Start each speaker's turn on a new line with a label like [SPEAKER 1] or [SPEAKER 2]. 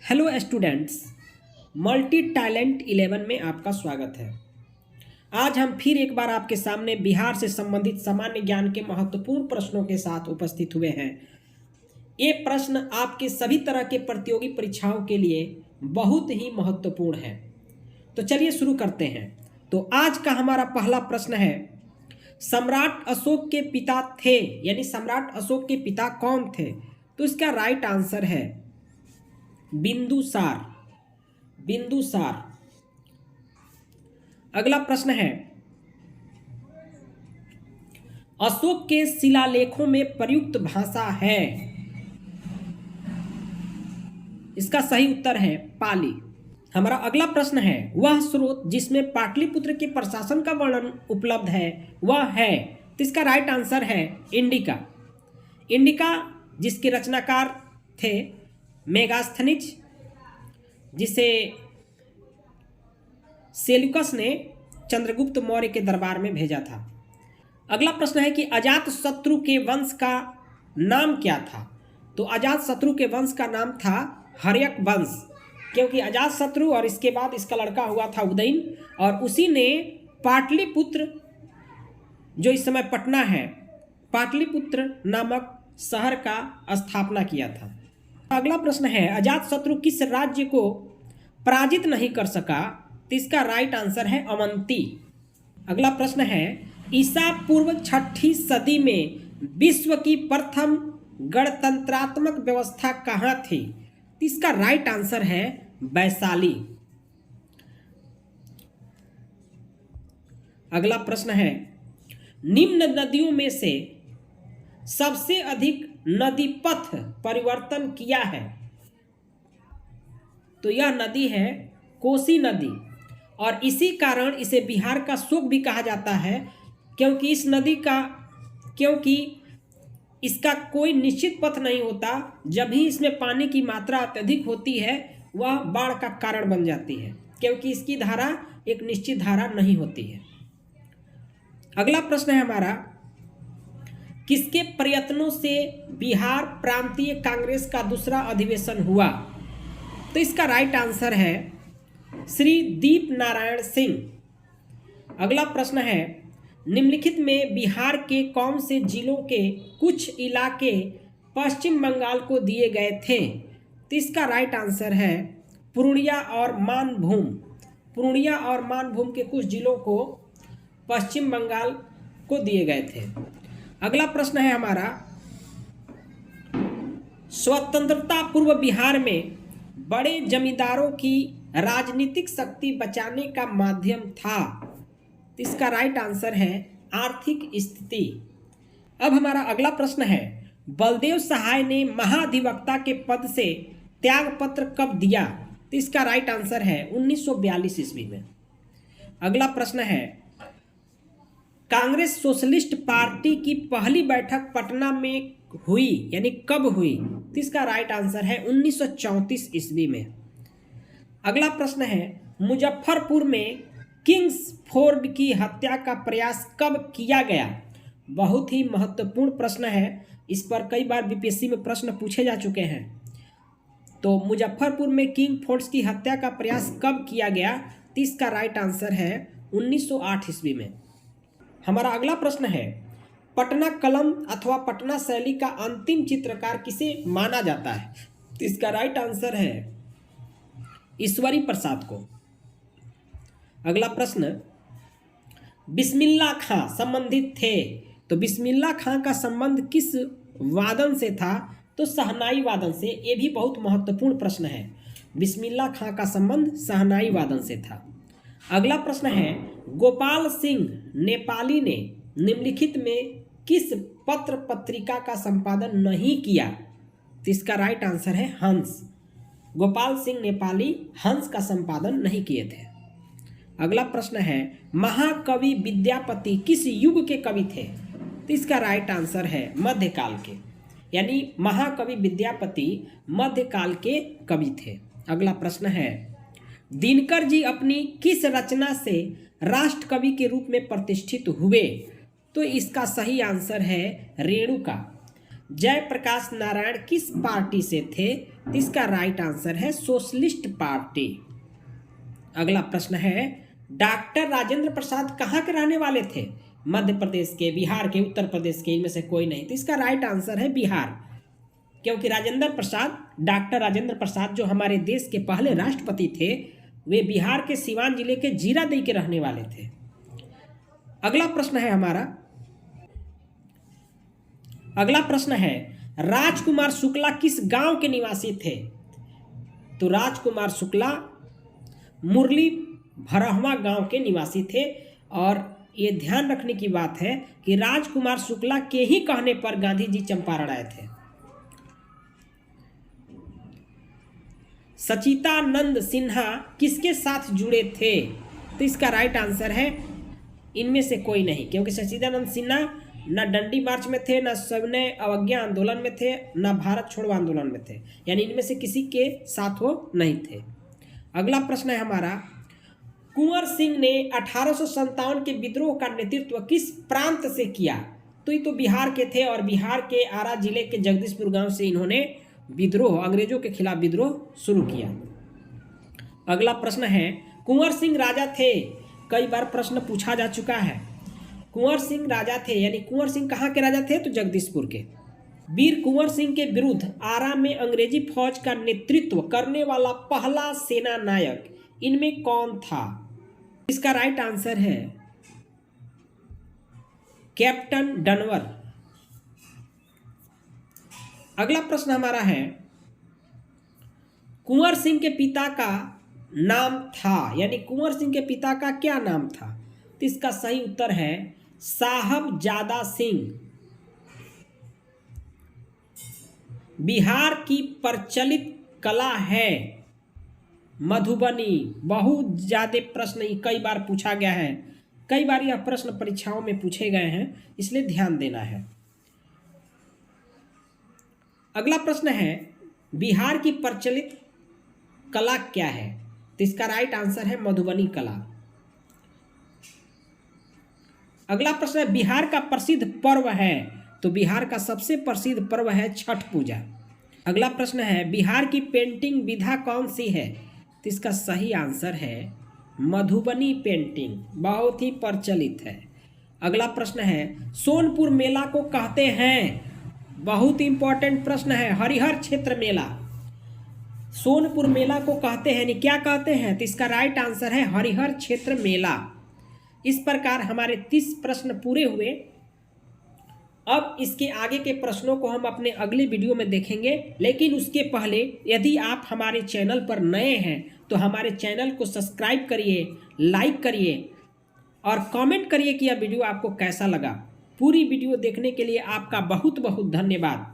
[SPEAKER 1] Hello students, multi talent 11 में आपका स्वागत है। आज हम फिर एक बार आपके सामने बिहार से संबंधित सामान्य ज्ञान के महत्वपूर्ण प्रश्नों के साथ उपस्थित हुए हैं। ये प्रश्न आपके सभी तरह के प्रतियोगी परीक्षाओं के लिए बहुत ही महत्वपूर्ण है। तो चलिए शुरू करते हैं। तो आज का हमारा पहला प्रश्न है, सम्राट अशोक के पिता थे, यानी सम्राट अशोक के पिता कौन थे? तो इसका राइट आंसर है बिंदुसार। बिंदुसार। अगला प्रश्न है, अशोक के शिलालेखों में प्रयुक्त भाषा है? इसका सही उत्तर है पाली। हमारा अगला प्रश्न है, वह स्रोत जिसमें पाटलिपुत्र के प्रशासन का वर्णन उपलब्ध है वह है? तो इसका राइट आंसर है इंडिका। इंडिका जिसके रचनाकार थे मेगास्थनीज, जिसे सेल्यूकस ने चंद्रगुप्त मौर्य के दरबार में भेजा था। अगला प्रश्न है कि अजातशत्रु के वंश का नाम क्या था? तो अजातशत्रु के वंश का नाम था हर्यक वंश, क्योंकि अजातशत्रु और इसके बाद इसका लड़का हुआ था उदयन, और उसी ने पाटलिपुत्र, जो इस समय पटना है, पाटलिपुत्र नामक शहर का स्थापना किया था। अगला प्रश्न है, अजातशत्रु किस राज्य को पराजित नहीं कर सका? तो इसका राइट आंसर है अवंती। अगला प्रश्न है, ईसा पूर्व 6ठी सदी में विश्व की प्रथम गणतंत्रात्मक व्यवस्था कहाँ थी? तो इसका राइट आंसर है वैशाली। अगला प्रश्न है, निम्न नदियों में से सबसे अधिक नदी पथ परिवर्तन किया है? तो यह नदी है कोसी नदी, और इसी कारण इसे बिहार का शोक भी कहा जाता है, क्योंकि इस नदी का इसका कोई निश्चित पथ नहीं होता। जब भी इसमें पानी की मात्रा अत्यधिक होती है वह बाढ़ का कारण बन जाती है, क्योंकि इसकी धारा एक निश्चित धारा नहीं होती है। अगला प्रश्न है हमारा, किसके प्रयत्नों से बिहार प्रांतीय कांग्रेस का दूसरा अधिवेशन हुआ? तो इसका राइट आंसर है श्री दीप नारायण सिंह। अगला प्रश्न है, निम्नलिखित में बिहार के कौन से जिलों के कुछ इलाके पश्चिम बंगाल को दिए गए थे? तो इसका राइट आंसर है पूर्णिया और मानभूम। पूर्णिया और मानभूम के कुछ जिलों को पश्चिम बंगाल को दिए गए थे। अगला प्रश्न है हमारा, स्वतंत्रता पूर्व बिहार में बड़े जमींदारों की राजनीतिक शक्ति बचाने का माध्यम था? इसका राइट आंसर है आर्थिक स्थिति। अब हमारा अगला प्रश्न है, बलदेव सहाय ने महाधिवक्ता के पद से त्यागपत्र कब दिया? तो इसका राइट आंसर है 1942 ईस्वी में। अगला प्रश्न है, कांग्रेस सोशलिस्ट पार्टी की पहली बैठक पटना में हुई, यानी कब हुई? तो इसका राइट आंसर है 1934 ईस्वी में। अगला प्रश्न है, मुजफ्फरपुर में किंग्सफोर्ड की हत्या का प्रयास कब किया गया? बहुत ही महत्वपूर्ण प्रश्न है, इस पर कई बार बीपीएससी में प्रश्न पूछे जा चुके हैं। तो मुजफ्फरपुर में किंग्सफोर्ड की हत्या का प्रयास कब किया गया? तो इसका राइट आंसर है 1908 ईस्वी में। हमारा अगला प्रश्न है, पटना कलम अथवा पटना शैली का अंतिम चित्रकार किसे माना जाता है? तो इसका राइट आंसर है ईश्वरी प्रसाद को। अगला प्रश्न, बिस्मिल्लाह खां संबंधित थे? तो बिस्मिल्लाह खां का संबंध किस वादन से था? तो शहनाई वादन से। ये भी बहुत महत्वपूर्ण प्रश्न है, बिस्मिल्लाह खां का संबंध शहनाई वादन से था। अगला प्रश्न है, गोपाल सिंह नेपाली ने निम्नलिखित में किस पत्र पत्रिका का संपादन नहीं किया? तो इसका राइट आंसर है हंस। गोपाल सिंह नेपाली हंस का संपादन नहीं किए थे। अगला प्रश्न है, महाकवि विद्यापति किस युग के कवि थे? तो इसका राइट आंसर है मध्यकाल के, यानी महाकवि विद्यापति मध्यकाल के कवि थे। अगला प्रश्न है, दिनकर जी अपनी किस रचना से राष्ट्रकवि के रूप में प्रतिष्ठित हुए? तो इसका सही आंसर है रेणुका। जयप्रकाश नारायण किस पार्टी से थे? तो इसका राइट आंसर है सोशलिस्ट पार्टी। अगला प्रश्न है, डॉक्टर राजेंद्र प्रसाद कहाँ के रहने वाले थे? मध्य प्रदेश के, बिहार के, उत्तर प्रदेश के, इनमें से कोई नहीं। तो इसका राइट आंसर है बिहार, क्योंकि राजेंद्र प्रसाद, डॉक्टर राजेंद्र प्रसाद जो हमारे देश के पहले राष्ट्रपति थे, वे बिहार के सिवान जिले के जीरादेई के रहने वाले थे। अगला प्रश्न है हमारा, अगला प्रश्न है, राजकुमार शुक्ला किस गांव के निवासी थे? तो राजकुमार शुक्ला मुरली भरहवा गांव के निवासी थे। और ये ध्यान रखने की बात है कि राजकुमार शुक्ला के ही कहने पर गांधी जी चंपारण आए थे। सचिदानंद सिन्हा किसके साथ जुड़े थे? तो इसका राइट आंसर है इनमें से कोई नहीं, क्योंकि सचिदानंद सिन्हा न डंडी मार्च में थे, न सविनय अवज्ञा आंदोलन में थे, न भारत छोड़ो आंदोलन में थे, यानी इनमें से किसी के साथ वो नहीं थे। अगला प्रश्न है हमारा, कुंवर सिंह ने 1857 के विद्रोह का नेतृत्व किस प्रांत से किया? तो ये तो बिहार के थे और बिहार के आरा जिले के जगदीशपुर गांव से इन्होंने विद्रोह, अंग्रेजों के खिलाफ विद्रोह शुरू किया। अगला प्रश्न है, कुंवर सिंह राजा थे? कई बार प्रश्न पूछा जा चुका है। कुंवर सिंह राजा थे, यानी कुंवर सिंह कहाँ के राजा थे? तो जगदीशपुर के। वीर कुंवर सिंह के विरुद्ध आरा में अंग्रेजी फौज का नेतृत्व करने वाला पहला सेना नायक इनमें कौन था? इसका राइट आंसर है कैप्टन डनवर। अगला प्रश्न हमारा है, कुंवर सिंह के पिता का नाम था, यानी कुंवर सिंह के पिता का क्या नाम था? तो इसका सही उत्तर है साहबजादा सिंह। बिहार की प्रचलित कला है मधुबनी। बहुत ज्यादा प्रश्न कई बार पूछा गया है, कई बार यह प्रश्न परीक्षाओं में पूछे गए हैं, इसलिए ध्यान देना है। अगला प्रश्न है, बिहार की प्रचलित कला क्या है? तो इसका राइट आंसर है मधुबनी कला। अगला प्रश्न है, बिहार का प्रसिद्ध पर्व है? तो बिहार का सबसे प्रसिद्ध पर्व है छठ पूजा। अगला प्रश्न है, बिहार की पेंटिंग विधा कौन सी है? तो इसका सही आंसर है मधुबनी पेंटिंग, बहुत ही प्रचलित है। अगला प्रश्न है, सोनपुर मेला को कहते हैं? बहुत इंपॉर्टेंट प्रश्न है, हरिहर क्षेत्र मेला। सोनपुर मेला को कहते हैं, नहीं क्या कहते हैं? तो इसका राइट आंसर है हरिहर क्षेत्र मेला। इस प्रकार हमारे 30 प्रश्न पूरे हुए। अब इसके आगे के प्रश्नों को हम अपने अगले वीडियो में देखेंगे, लेकिन उसके पहले यदि आप हमारे चैनल पर नए हैं तो हमारे चैनल को सब्सक्राइब करिए, लाइक करिए और कमेंट करिए कि यह वीडियो आपको कैसा लगा। पूरी वीडियो देखने के लिए आपका बहुत बहुत धन्यवाद।